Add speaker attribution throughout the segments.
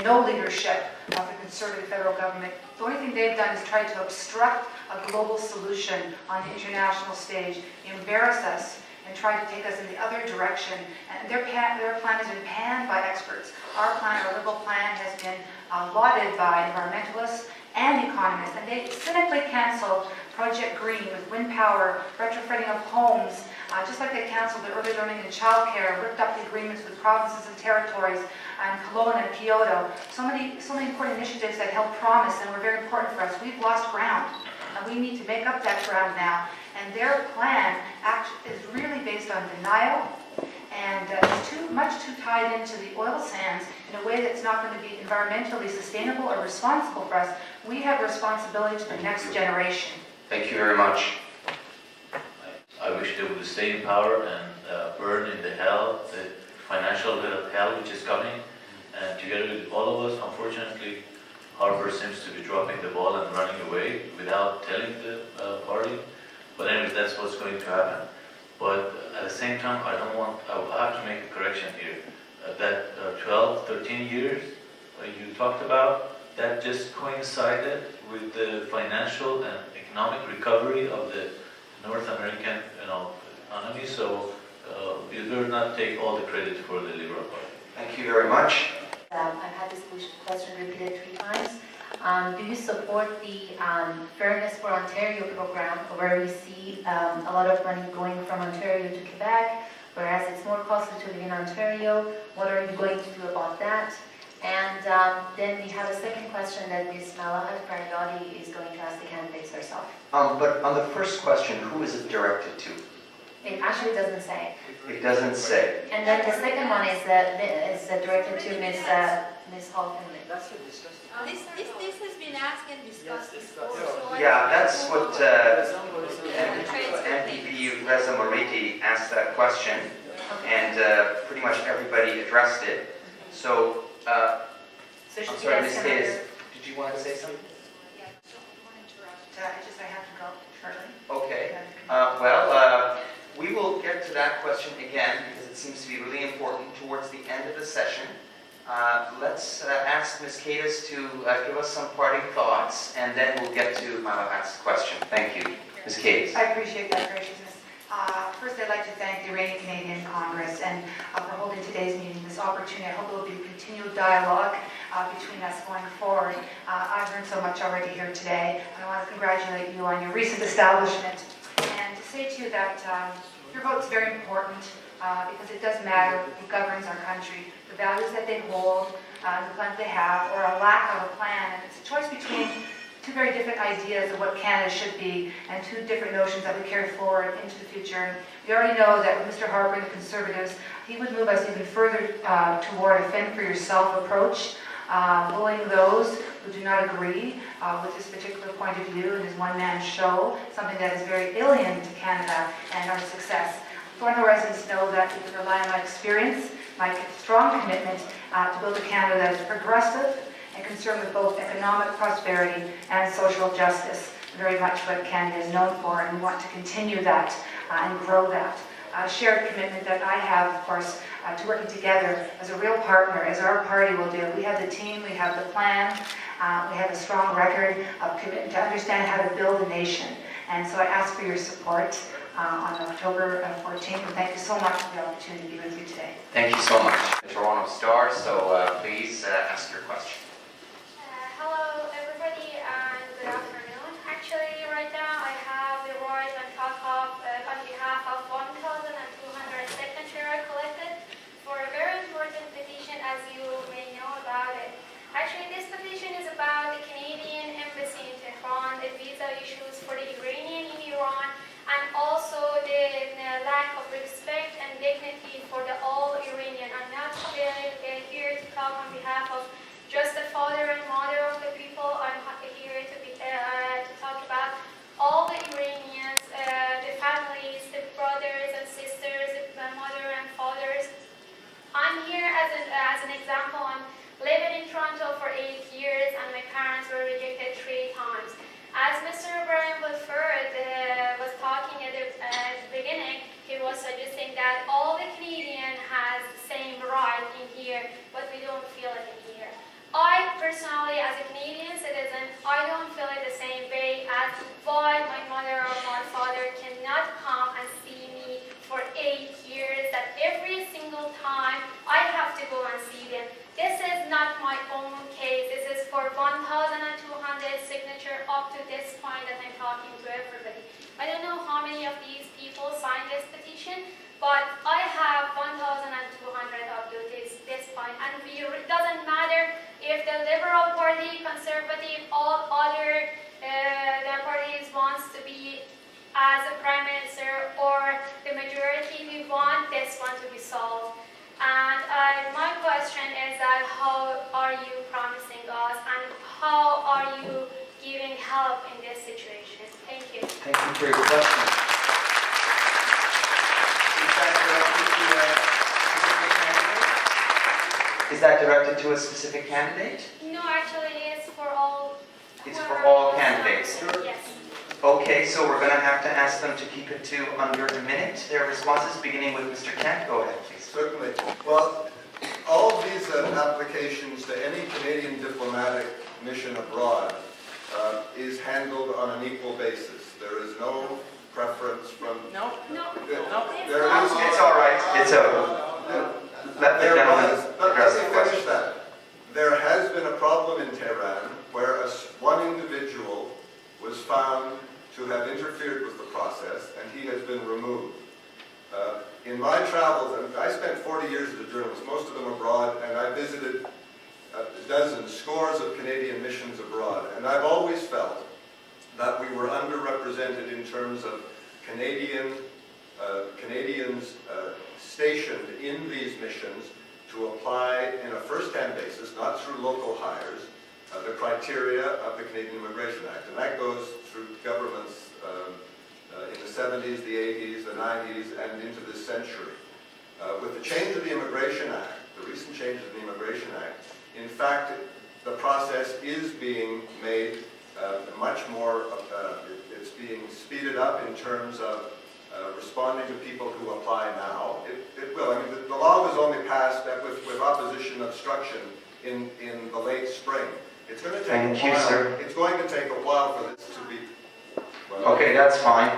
Speaker 1: No leadership of the Conservative federal government. The only thing they've done is try to obstruct a global solution on the international stage, embarrass us, and try to take us in the other direction. And their plan has been panned by experts. Our plan, our Liberal plan, has been lauded by environmentalists and economists, and they cynically canceled Project Green with wind power, retrofitting of homes, just like they canceled the early learning and childcare, ripped up the agreements with provinces and territories, and Kelowna and Kyoto. So many important initiatives that held promise and were very important for us. We've lost ground, and we need to make up that ground now. And their plan is really based on denial, and it's much too tied into the oil sands in a way that's not going to be environmentally sustainable or responsible for us. We have responsibility to the next generation.
Speaker 2: Thank you very much.
Speaker 3: I wish they would stay in power and burn in the hell, the financial hell which is coming. And together with all of us, unfortunately, Harper seems to be dropping the ball and running away without telling the party. But anyway, that's what's going to happen. But at the same time, I have to make a correction here. That 12, 13 years you talked about, that just coincided with the financial and economic recovery of the North American economy. So you better not take all the credit for the Liberal Party.
Speaker 2: Thank you very much.
Speaker 4: I've had this question repeated 3 times. Do you support the Fairness for Ontario program, where we see a lot of money going from Ontario to Quebec, whereas it's more costly to live in Ontario? What are you going to do about that? And then we have a second question that Ms. Malahat Paradoti is going to ask the candidates herself.
Speaker 2: But on the first question, who is it directed to?
Speaker 4: It actually doesn't say.
Speaker 2: It doesn't say.
Speaker 4: And then the second one is directed to Ms. Hall Finley.
Speaker 5: This has been asked and discussed before. So
Speaker 2: Yeah, that's what MPP Reza Moriti asked that question, and pretty much everybody addressed it. So,
Speaker 4: So
Speaker 2: I'm sorry, Ms. Davis, did you want to say something?
Speaker 1: Yeah, don't want to interrupt. I have to go shortly.
Speaker 2: Okay. We will get to that question again because it seems to be really important towards the end of the session. Let's ask Ms. Kadis to give us some parting thoughts, and then we'll get to Malahat's question. Thank you. Ms. Kadis.
Speaker 1: I appreciate that graciousness. First, I'd like to thank the Iranian Canadian Congress and for holding today's meeting, this opportunity. I hope there will be continued dialogue between us going forward. I've learned so much already here today, and I want to congratulate you on your recent establishment and to say to you that your vote is very important because it does matter who governs our country, the values that they hold, the plans they have, or a lack of a plan. And it's a choice between 2 very different ideas of what Canada should be and 2 different notions that we carry forward into the future. We already know that with Mr. Harper and the Conservatives, he would move us even further toward a fend for yourself approach, bullying those who do not agree with this particular point of view and his one-man show, something that is very alien to Canada and our success. Thornhill residents know that you can rely on my experience, my strong commitment to build a Canada that is progressive and concerned with both economic prosperity and social justice, very much what Canada is known for, and we want to continue that and grow that. A shared commitment that I have, of course, to working together as a real partner, as our party will do. We have the team, we have the plan, we have a strong record of commitment to understand how to build a nation. And so I ask for your support on October 14th, and thank you so much for the opportunity to be with you today.
Speaker 2: Thank you so much. The Toronto Star, so please ask your question.
Speaker 5: hello everybody and good afternoon. Actually, right now I have the right and talk of, on behalf of 1,200 signatures collected for a very important petition, as you may know about it. Actually, this petition is about the Canadian Embassy in Tehran, the visa issues for the Iranian in Iran, and also the lack of respect and dignity for the all Iranian. I'm not here to talk on behalf of just a 1,200 signatures up to this point that I'm talking to everybody. I don't know how many of these people signed this petition, but I have 1,200 up to this point. And it doesn't matter if the Liberal Party, Conservative, all other the parties wants to be as a Prime Minister, or the majority, we want this one to be solved. And my question is that how are you promising us and how are you giving help in this situation? Thank you.
Speaker 2: Thank you for your question. Is that directed to a specific candidate?
Speaker 5: No, actually, it's for all.
Speaker 2: It's for all candidates.
Speaker 5: Yes.
Speaker 2: Okay, so we're going to have to ask them to keep it to under a minute, their responses, beginning with Mr. Kent. Go ahead, please.
Speaker 6: Certainly. Well, all visa applications to any Canadian diplomatic mission abroad is handled on an equal basis. There is no preference from...
Speaker 7: No.
Speaker 5: No.
Speaker 6: There is...
Speaker 2: It's all right. It's over. Let the gentleman address the
Speaker 6: Let me
Speaker 2: question.
Speaker 6: finish that. There has been a problem in Tehran where one individual was found to have interfered with the process, and he has been removed. In my travels, and I spent 40 years as a journalist, most of them abroad, and I visited dozens, scores of Canadian missions abroad, and I've always felt that we were underrepresented in terms of Canadians stationed in these missions to apply in a first-hand basis, not through local hires, the criteria of the Canadian Immigration Act. And that goes through governments in the 70s, the 80s, the 90s, and into this century. With the change of the Immigration Act, the recent changes in the Immigration Act, in fact, the process is being made much more, it's being speeded up in terms of responding to people who apply now. It will. I mean, the law was only passed with opposition obstruction in the late spring. It's going to take
Speaker 2: Thank
Speaker 6: a
Speaker 2: you,
Speaker 6: while.
Speaker 2: sir.
Speaker 6: It's going to take a while for this to be... Well,
Speaker 2: Okay, that's fine.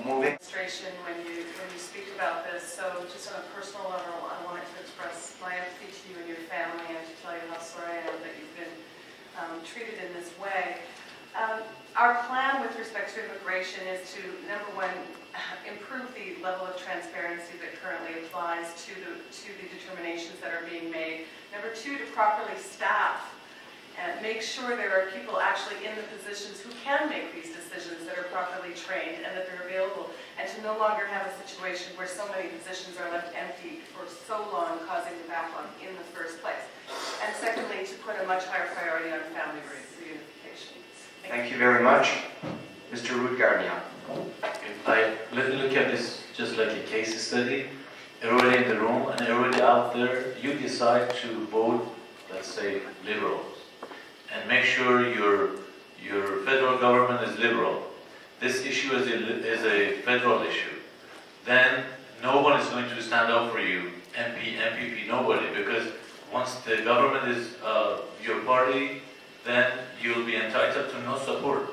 Speaker 2: Moving.
Speaker 7: Administration when you speak about this. So just on a personal level, I wanted to express my empathy to you and your family and to tell you how sorry I am that you've been treated in this way. Our plan with respect to immigration is to, number one, improve the level of transparency that currently applies to the determinations that are being made. Number two, to properly staff and make sure there are people actually in the positions who can make these decisions that are properly trained and that they're available, and to no longer have a situation where so many positions are left empty for so long, causing the backlog in the first place. And secondly, to put a much higher priority on family reunification.
Speaker 2: Thank you very much. Mr. Ruud Garnier.
Speaker 3: Let me look at this just like a case study. Everybody in the room and everybody out there, you decide to vote, let's say, liberals, and make sure your federal government is liberal. This issue is a federal issue. Then no one is going to stand up for you, MP, MPP, nobody, because once the government is your party, then you'll be entitled to no support.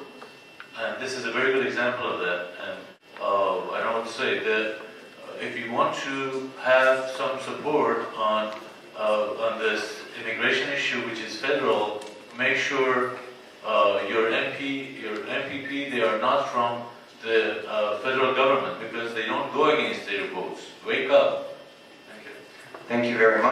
Speaker 3: And this is a very good example of that. And I don't want to say that if you want to have some support on this immigration issue, which is federal, make sure your MP, your MPP, they are not from the federal government, because they don't go against their votes. Wake up. Thank you.
Speaker 2: Thank you very much.